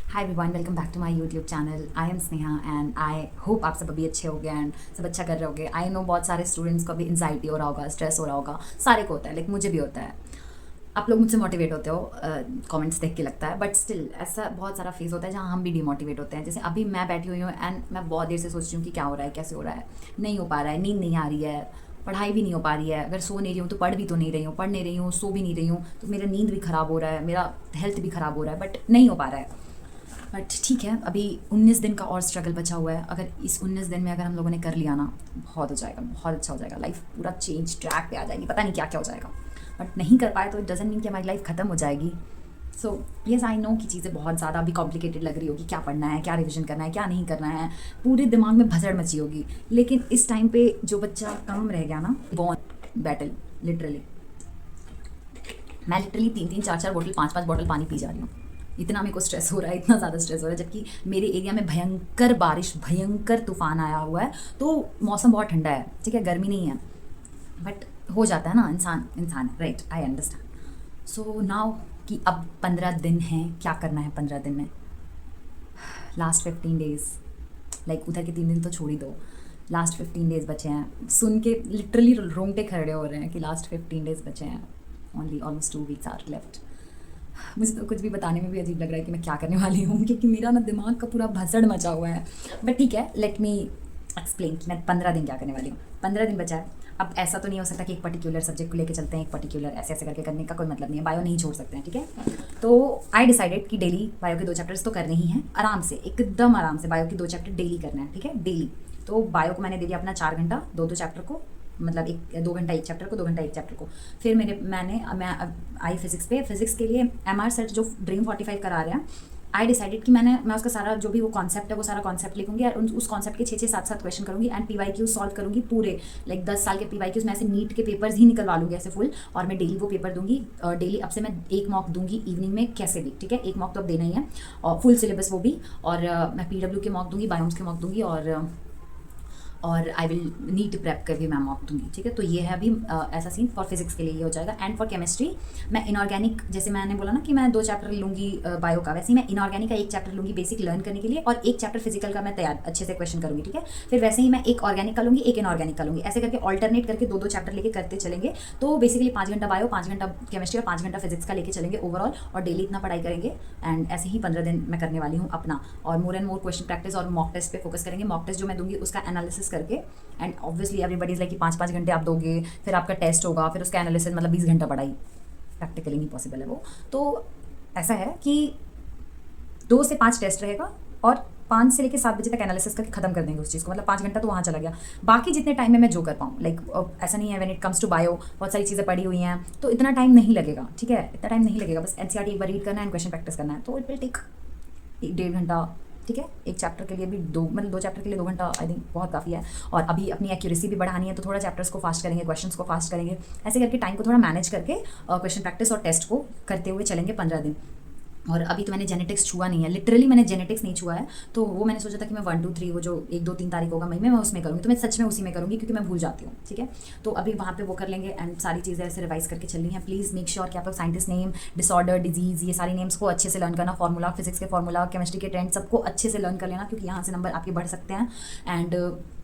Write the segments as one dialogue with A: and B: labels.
A: Hi everyone, welcome back to my YouTube channel. I am Sneha and I hope आप सब अभी अच्छे होगे एंड सब अच्छा कर रहे होगे। आई नो बहुत सारे स्टूडेंट्स को अभी एंजाइटी हो रहा होगा, स्ट्रेस हो रहा होगा, सारे को होता है, लाइक मुझे भी होता है। आप लोग मुझसे मोटिवेट होते हो कमेंट्स देख के लगता है, बट स्टिल ऐसा बहुत सारा फेज होता है जहाँ हम भी डिमोटिवेट होते हैं। जैसे अभी मैं बैठी हुई हूँ एंड मैं बहुत देर से सोच रही हूँ कि क्या हो रहा है, कैसे हो रहा है, नहीं हो पा रहा है, नींद नहीं आ रही है, पढ़ाई भी नहीं हो पा रही है। अगर सो नहीं रही हूँ तो पढ़ भी तो नहीं रही हूँ, पढ़ नहीं रही हूँ, सो भी नहीं रही हूँ, तो मेरा नींद भी ख़राब हो रहा है, मेरा हेल्थ भी ख़राब हो रहा है, बट नहीं हो पा रहा है। बट ठीक है, अभी 19 दिन का और स्ट्रगल बचा हुआ है। अगर इस 19 दिन में अगर हम लोगों ने कर लिया ना, बहुत हो जाएगा, बहुत अच्छा हो जाएगा। लाइफ पूरा चेंज ट्रैक पे आ जाएगी, पता नहीं क्या क्या हो जाएगा। बट नहीं कर पाए तो इट डजंट मीन कि हमारी लाइफ ख़त्म हो जाएगी। सो येस, आई नो कि चीज़ें बहुत ज़्यादा अभी कॉम्प्लिकेटेड लग रही होगी, क्या पढ़ना है, क्या रिविजन करना है, क्या नहीं करना है, पूरे दिमाग में भसड़ मची होगी। लेकिन इस टाइम पे जो बच्चा काम रह गया ना, बॉर्न बैटल, लिटरली मैं लिटरली 3-3 4-4 बोतल 5-5 बोतल पानी पी जा रही हूँ। इतना मेरे को स्ट्रेस हो रहा है, इतना ज़्यादा स्ट्रेस हो रहा है, जबकि मेरे एरिया में भयंकर बारिश, भयंकर तूफान आया हुआ है। तो मौसम बहुत ठंडा है, ठीक है, गर्मी नहीं है, बट हो जाता है ना, इंसान इंसान, right, I understand. So now कि अब 15 दिन हैं, क्या करना है 15 दिन में। लास्ट 15 डेज, लाइक उधर के 3 दिन तो छोड़ ही दो, लास्ट 15 डेज बचे हैं। सुन के लिटरली रोंगटे खड़े हो रहे हैं कि लास्ट 15 डेज बचे हैं। Only almost 2 weeks are left. मुझे तो कुछ भी बताने में भी अजीब लग रहा है कि मैं क्या करने वाली हूँ, क्योंकि मेरा ना दिमाग का पूरा भसड़ मचा हुआ है। बट ठीक है, लेट मी एक्सप्लेन कि मैं 15 दिन क्या करने वाली हूँ। 15 दिन बचा है। अब ऐसा तो नहीं हो सकता कि एक पर्टिकुलर सब्जेक्ट को लेकर चलते हैं, एक पर्टिकुलर ऐसे ऐसे करके करने का कोई मतलब नहीं है, बायो नहीं छोड़ सकते हैं, ठीक है। तो आई डिसाइडेड कि डेली बायो के 2 चैप्टर्स तो करने ही हैं, आराम से, एकदम आराम से बायो के 2 चैप्टर डेली करना है, ठीक है, डेली। तो बायो को मैंने दे दिया अपना 4 घंटा, 2-2 चैप्टर को, मतलब 1-2 घंटा एक चैप्टर को, 2 घंटा एक चैप्टर को। फिर मैं आई फिजिक्स पे, फिजिक्स के लिए MR सेट जो ड्रीम 45 करा रहे हैं, आई डिसाइडेड कि मैं उसका सारा जो भी वो कॉन्सेप्ट है वो सारा कॉन्सेप्ट लिखूंगी और उस कॉन्सेप्ट के 6-6 7-7 क्वेश्चन करूंगी एंड PYQ सॉल्व करूंगी पूरे, लाइक 10 साल के PYQs मैं ऐसे नीट के पेपर्स ही निकलवा लूँगी ऐसे फुल। और मैं डेली वो पेपर दूंगी, डेली अब से मैं एक मॉक दूंगी इवनिंग में, कैसे भी, ठीक है, एक मॉक तो अब देना ही है, और फुल सिलेबस वो भी। और मैं PW के मॉक दूंगी, बायोम्स के मॉक दूंगी, और आई विल नीट प्रेप करके मैं मॉक दूंगी, ठीक है। तो ये है अभी ऐसा सीन फॉर फिजिक्स के लिए ये हो जाएगा। एंड फॉर केमिस्ट्री मैं इनऑर्गेनिक, जैसे मैंने बोला ना कि मैं 2 चैप्टर लूँगी बायो का, वैसे ही मैं इनऑर्गेनिक का 1 चैप्टर लूँगी बेसिक लर्न करने के लिए, और 1 चैप्टर फिजिकल का मैं तैयार अच्छे से क्वेश्चन करूँगी, ठीक है। फिर वैसे ही मैं एक ऑर्गेनिक का लूँगी, एक इनऑर्गेनिक का लूँगी, ऐसे करके ऑल्टरनेट करके 2-2 चैप्टर लेके करते चलेंगे। तो बेसिकली 5 घंटा बायो, 5 घंटा केमिस्ट्री और 5 घंटा फिजिक्स का लेके चलेंगे ओवरऑल, और डेली इतना पढ़ाई करेंगे। एंड ऐसे ही 15 दिन मैं करने वाली हूँ अपना, और more and more question practice और मॉक टेस्ट पे फोकस करेंगे। मॉक टेस्ट जो मैं दूंगी उसका एनालिसिस करके, and obviously everybody is like कि 5-5 घंटे आप दोगे, फिर आपका टेस्ट होगा, फिर उसका एनालिसिस, मतलब 20 घंटा पढ़ाई प्रैक्टिकली नहीं पॉसिबल है वो। तो ऐसा है कि 2 से 5 टेस्ट रहेगा, और 5 से लेकर 7 बजे तक एनालिसिस करके खत्म कर देंगे उस चीज़ को, मतलब 5 घंटा तो वहाँ चला गया। बाकी जितने टाइम में मैं जो कर पाऊँ, लाइक ऐसा नहीं है, when it comes to bio बहुत सारी चीज़ें पढ़ी हुई हैं तो इतना टाइम नहीं लगेगा, ठीक है, इतना टाइम नहीं लगेगा। बस NCERT एक बार रीड करना है एंड क्वेश्चन प्रैक्टिस करना है, तो इट विल टेक 1-1.5 घंटा, ठीक है। एक चैप्टर के लिए भी मतलब 2 चैप्टर के लिए 2 घंटा आई थिंक बहुत काफ़ी है। और अभी अपनी एक्यूरेसी भी बढ़ानी है, तो थोड़ा चैप्टर्स को फास्ट करेंगे, क्वेश्चंस को फास्ट करेंगे, ऐसे करके टाइम को थोड़ा मैनेज करके क्वेश्चन प्रैक्टिस और टेस्ट को करते हुए चलेंगे 15 दिन। और अभी तो मैंने जेनेटिक्स छुआ नहीं है, लिटरली मैंने जेनेटिक्स नहीं छुआ है। तो वो मैंने सोचा था कि मैं 1-2-3 वो जो 1-2-3 तारीख होगा मई में, मैं उसमें करूँगी, तो मैं सच में उसी में करूँगी क्योंकि मैं भूल जाती हूँ, ठीक है। तो अभी वहाँ पे वो कर लेंगे एंड सारी चीज़ें ऐसे रिवाइज करके चल रही हैं। प्लीज़ मेक श्योर कि आप लोग साइंटिस्ट नेम, डिसऑर्डर, डिजीज़, ये सारी नेम्स को अच्छे से लर्न करना, फॉर्मूला, फिजिक्स के फॉर्मूला, केमिस्ट्री के ट्रेंड, सबको अच्छे से लर्न कर लेना, क्योंकि यहाँ से नंबर आपके बढ़ सकते हैं। एंड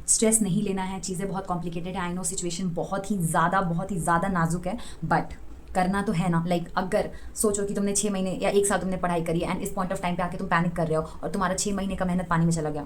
A: स्ट्रेस नहीं लेना है, चीज़ें बहुत कॉम्प्लिकेटेड है, आई नो सिचुएशन बहुत ही ज़्यादा नाजुक है, बट करना तो है ना। लाइक अगर सोचो कि तुमने 6 महीने या 1 साल तुमने पढ़ाई करी एंड इस पॉइंट ऑफ टाइम पे आके तुम पैनिक कर रहे हो और तुम्हारा 6 महीने का मेहनत पानी में चला गया,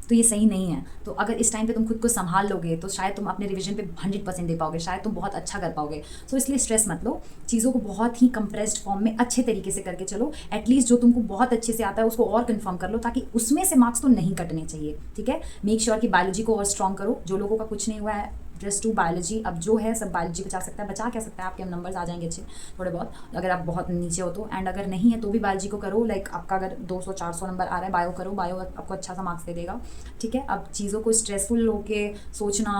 A: तो ये सही नहीं है। तो अगर इस टाइम पे तुम खुद को संभाल लोगे तो शायद तुम अपने रिवीजन पे 100% दे पाओगे, शायद तुम बहुत अच्छा कर पाओगे। सो इसलिए स्ट्रेस मत लो, चीज़ों को बहुत ही कंप्रेस्ड फॉर्म में अच्छे तरीके से करके चलो। एटलीस्ट जो तुमको बहुत अच्छे से आता है उसको और कंफर्म कर लो, ताकि उसमें से मार्क्स तो नहीं कटने चाहिए, ठीक है। मेक श्योर कि बायोलॉजी को और स्ट्रॉन्ग करो, जो लोगों का कुछ नहीं हुआ है जस्ट टू बायोलॉजी, अब जो है सब बायोलॉजी बचा सकता है, बचा क्या सकता है, आपके नंबर्स आ जाएंगे अच्छे थोड़े बहुत, अगर आप बहुत नीचे हो तो। एंड अगर नहीं है तो भी बायोलॉजी को करो, लाइक आपका अगर 200-400 नंबर आ रहा है, बायो करो, बायो आपको अच्छा सा मार्क्स दे देगा, ठीक है। अब चीज़ों को स्ट्रेसफुल होके सोचना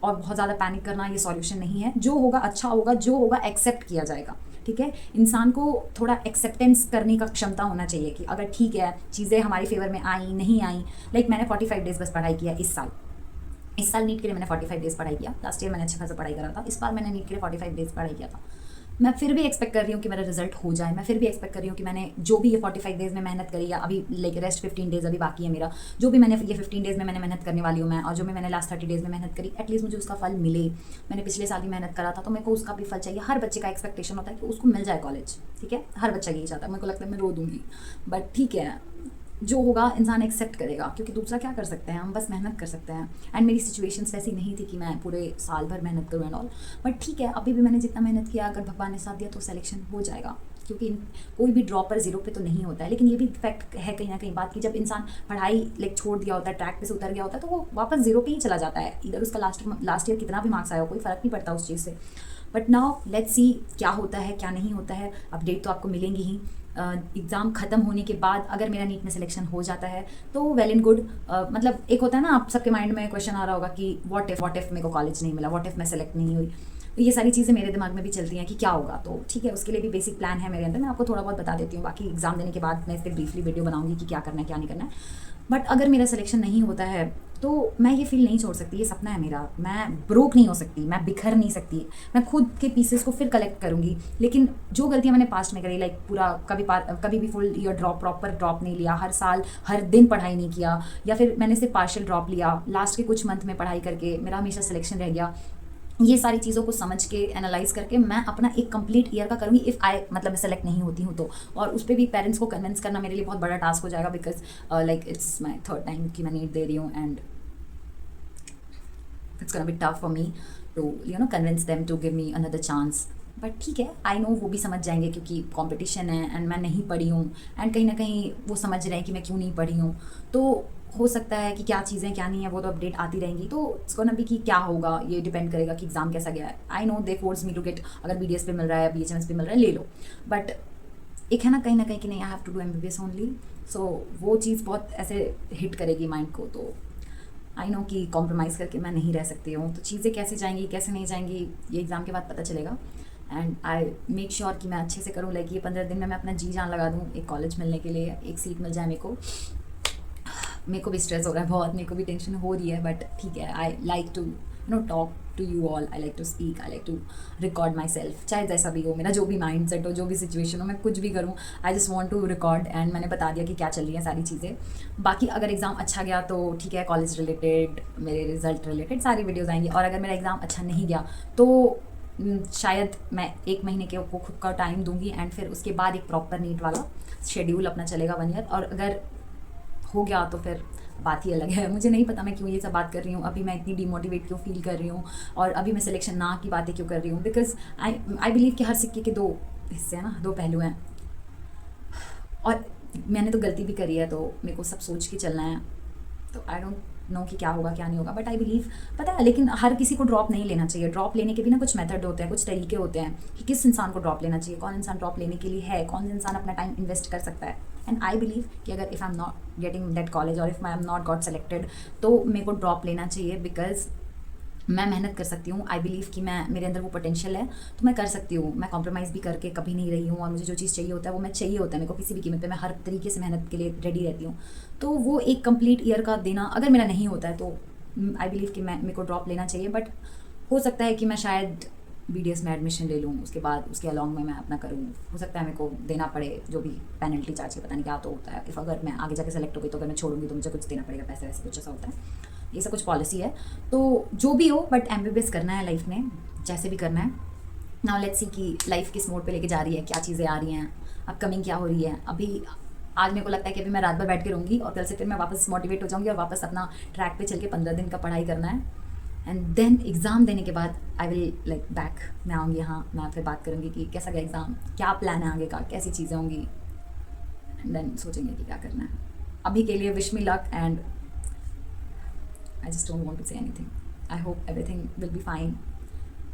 A: और बहुत ज़्यादा पैनिक करना ये सॉल्यूशन नहीं है। जो होगा अच्छा होगा, जो होगा एक्सेप्ट किया जाएगा, ठीक है। इंसान को थोड़ा एक्सेप्टेंस करने का क्षमता होना चाहिए कि अगर ठीक है चीज़ें हमारी फेवर में आई नहीं आई। लाइक मैंने 45 डेज बस पढ़ाई किया इस साल नीट के लिए मैंने 45 डेज पढ़ाई किया। लास्ट ईयर मैंने अच्छा खासा पढ़ाई करा था, इस बार मैंने नीट के लिए 45 डेज पढ़ाई किया था। मैं फिर भी एक्सपेक्ट कर रही हूँ कि मेरा रिजल्ट हो जाए, मैं फिर भी एक्सपेक्ट कर रही हूँ कि मैंने जो भी ये 45 डेज़ में मेहनत करी, या अभी लाइक रेस्ट 15 डेज़ अभी बाकी है मेरा, जो भी मैंने ये 15 डेज़ में मैंने मेहनत करने वाली हूँ मैं, और जो भी मैंने लास्ट 30 डेज़ में मेहनत करी, एटलीस्ट मुझे उसका फल मिले। मैंने पिछले साल ही मेहनत करा था, तो मेरे को उसका भी फल चाहिए। हर बच्चे का एक्सपेक्टेशन होता है कि उसको मिल जाए कॉलेज, ठीक है, हर बच्चा यही चाहता है। मेरे को लगता है मैं रो दूँगी, बट ठीक है, जो होगा इंसान एक्सेप्ट करेगा, क्योंकि दूसरा क्या कर सकते हैं, हम बस मेहनत कर सकते हैं। एंड मेरी सिचुएशंस वैसी नहीं थी कि मैं पूरे साल भर मेहनत करूँ एंड ऑल, बट ठीक है, अभी भी मैंने जितना मेहनत किया, अगर भगवान ने साथ दिया तो सिलेक्शन हो जाएगा, क्योंकि कोई भी ड्रॉपर जीरो पे तो नहीं होता है। लेकिन ये भी फैक्ट है कहीं ना कहीं बात की, जब इंसान पढ़ाई लाइक छोड़ दिया होता है, ट्रैक पे से उतर गया होता है, तो वो वापस जीरो पे ही चला जाता है। इधर उसका लास्ट ईयर कितना भी मार्क्स आया हो, कोई फ़र्क नहीं पड़ता उस चीज़ से। बट नाउ लेट्स सी क्या होता है क्या नहीं होता है। अपडेट तो आपको मिलेंगी ही। एग्ज़ाम ख़त्म होने के बाद अगर मेरा नीट में सिलेक्शन हो जाता है तो वेल एंड गुड। मतलब एक होता है ना, आप सबके माइंड में क्वेश्चन आ रहा होगा कि व्हाट इफ़ मेरे को कॉलेज नहीं मिला, व्हाट इफ़ मैं सेलेक्ट नहीं हुई। तो ये सारी चीज़ें मेरे दिमाग में भी चलती हैं कि क्या होगा। तो ठीक है, उसके लिए भी बेसिक प्लान है मेरे अंदर, मैं आपको थोड़ा बहुत बता देती हूँ। बाकी एग्ज़ाम देने के बाद मैं इस पर ब्रीफली वीडियो बनाऊंगी कि क्या करना है क्या नहीं करना है। बट अगर मेरा सिलेक्शन नहीं होता है तो मैं ये फील नहीं छोड़ सकती, ये सपना है मेरा। मैं ब्रोक नहीं हो सकती, मैं बिखर नहीं सकती, मैं खुद के पीसेस को फिर कलेक्ट करूँगी। लेकिन जो गलतियाँ मैंने पास्ट में करी, लाइक पूरा कभी भी फुल ईयर प्रॉपर ड्रॉप नहीं लिया, हर साल हर दिन पढ़ाई नहीं किया, या फिर मैंने सिर्फ पार्शियल ड्रॉप लिया, लास्ट के कुछ मंथ में पढ़ाई करके मेरा हमेशा सिलेक्शन रह गया। ये सारी चीज़ों को समझ के एनालाइज करके मैं अपना एक कंप्लीट ईयर का करूँगी, इफ़ आई मतलब मैं सेलेक्ट नहीं होती हूँ तो। और उस पर भी पेरेंट्स को कन्विंस करना मेरे लिए बहुत बड़ा टास्क हो जाएगा, because like it's my third time कि मैं नीट दे रही हूँ, and it's gonna be tough for me to convince them to give me another chance. But ठीक है, आई नो वो भी समझ जाएंगे, क्योंकि कंपटीशन है एंड मैं नहीं पढ़ी हूँ, एंड कहीं ना कहीं वो समझ रहे हैं कि मैं क्यों नहीं पढ़ी हूँ। तो हो सकता है कि क्या चीज़ें क्या नहीं है वो तो अपडेट आती रहेंगी। तो इसको ना भी कि क्या होगा ये डिपेंड करेगा कि एग्ज़ाम कैसा गया है। I know they force me to get, अगर BDS पे मिल रहा है, BHMS पे मिल रहा है, ले लो। बट एक है ना कहीं कि नहीं, I have to do MBBS only. So वो चीज़ बहुत ऐसे हिट करेगी माइंड को। तो आई नो कि कॉम्प्रोमाइज़ करके मैं नहीं रह सकती हूँ। तो चीज़ें कैसे जाएंगी कैसे नहीं जाएंगी ये एग्ज़ाम के बाद पता चलेगा। एंड आई मेक श्योर कि मैं अच्छे से करूँ, लाइक ये 15 दिन में मैं अपना जी जान लगा दूँ एक कॉलेज मिलने के लिए, एक सीट मिल जाए मेरे को। मेरे को भी स्ट्रेस हो रहा है बहुत, मेरे को भी टेंशन हो रही है, बट ठीक है, I like to talk to you all, I like to speak, I like to record myself, चाहे जैसा भी हो मेरा, जो भी माइंड सेट हो, जो भी सिचुएशन हो, मैं कुछ भी करूँ, I just want to record. And मैंने बता दिया कि क्या चल रही है सारी चीज़ें। बाकी अगर एग्ज़ाम अच्छा गया तो ठीक है, कॉलेज रिलेटेड, मेरे रिजल्ट रिलेटेड सारी वीडियोज़ आएंगी। और अगर मेरा एग्ज़ाम अच्छा नहीं गया तो शायद मैं 1 महीने के को खुद का टाइम दूंगी, एंड फिर उसके बाद एक प्रॉपर नीट वाला शेड्यूल अपना चलेगा 1 ईयर। और अगर हो गया तो फिर बात ही अलग है। मुझे नहीं पता मैं क्यों ये सब बात कर रही हूँ, अभी मैं इतनी डिमोटिवेट क्यों फील कर रही हूँ, और अभी मैं सिलेक्शन ना की बातें क्यों कर रही हूँ। बिकॉज आई बिलीव कि हर सिक्के के 2 हिस्से हैं ना, 2 पहलू हैं। और मैंने तो गलती भी करी है, तो मेरे को सब सोच के चलना है। तो आई डोंट नो कि क्या होगा क्या नहीं होगा, बट आई बिलीव, पता है, लेकिन हर किसी को ड्रॉप नहीं लेना चाहिए। ड्रॉप लेने के भी ना कुछ मेथड होते हैं, कुछ तरीके होते हैं कि किस इंसान को ड्रॉप लेना चाहिए, कौन इंसान ड्रॉप लेने के लिए है, कौन इंसान अपना टाइम इन्वेस्ट कर सकता है। एंड आई बिलीव कि अगर if I am not getting that college, और if I am not got selected, तो मेरे को ड्रॉप लेना चाहिए। बिकॉज मैं मेहनत कर सकती हूँ, आई बिलीव कि मैं, मेरे अंदर वो पोटेंशियल है, तो मैं कर सकती हूँ। मैं कॉम्प्रोमाइज़ भी करके कभी नहीं रही हूँ, और मुझे जो चीज़ चाहिए होता है वो मैं चाहिए होता है मेरे को, किसी भी कीमत पे मैं हर तरीके से मेहनत के लिए रेडी रहती हूँ। तो वो एक कंप्लीट ईयर का देना अगर मेरा नहीं होता है तो आई बिलीव कि मेरे को ड्रॉप लेना चाहिए। बट हो सकता है कि मैं शायद BDS में एडमिशन ले लूँ, उसके बाद उसके अलॉन्ग में मैं अपना करूँ। हो सकता है मेरे को देना पड़े जो भी पेनल्टी चार्ज है, पता नहीं क्या तो होता है। इफ़ अगर मैं आगे जाके सेलेक्ट हो गई तो अगर मैं छोड़ूंगी तो मुझे कुछ देना पड़ेगा, पैसे वैसे कुछ ऐसा होता है, ये सब कुछ पॉलिसी है। तो जो भी हो, बट MBBS करना है लाइफ में, जैसे भी करना है। नाउ लेट्स सी कि लाइफ किस मोड पे लेके जा रही है, क्या चीज़ें आ रही हैं, अपकमिंग क्या हो रही है। अभी आज मेरे को लगता है कि अभी मैं रात भर बैठ के रहूँगी, और कल से फिर मैं वापस मोटिवेट हो जाऊँगी और वापस अपना ट्रैक पे चल के 15 दिन का पढ़ाई करना है। एंड देन एग्ज़ाम देने के बाद आई विल लाइक बैक, मैं आऊँगी यहाँ, मैं फिर बात करूँगी कि कैसा गया एग्ज़ाम, क्या प्लान है आगे का, कैसी चीज़ें होंगी, एंड देन सोचेंगे कि क्या करना है। अभी के लिए wish me luck, and I just don't want to say anything. I hope everything will be fine,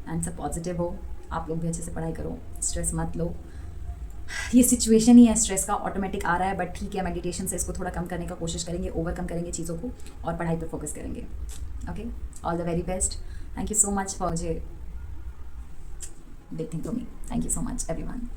A: and सब पॉजिटिव हो। आप लोग भी अच्छे से पढ़ाई करो, स्ट्रेस मत लो। ये सिचुएशन ही है, स्ट्रेस का ऑटोमेटिक आ रहा है, बट ठीक है, मेडिटेशन से इसको थोड़ा कम करने का कोशिश करेंगे, ओवरकम करेंगे चीज़ों को, और पढ़ाई पर फोकस करेंगे। Okay, all the very best. Thank you so much for big thing for me. Thank you so much everyone.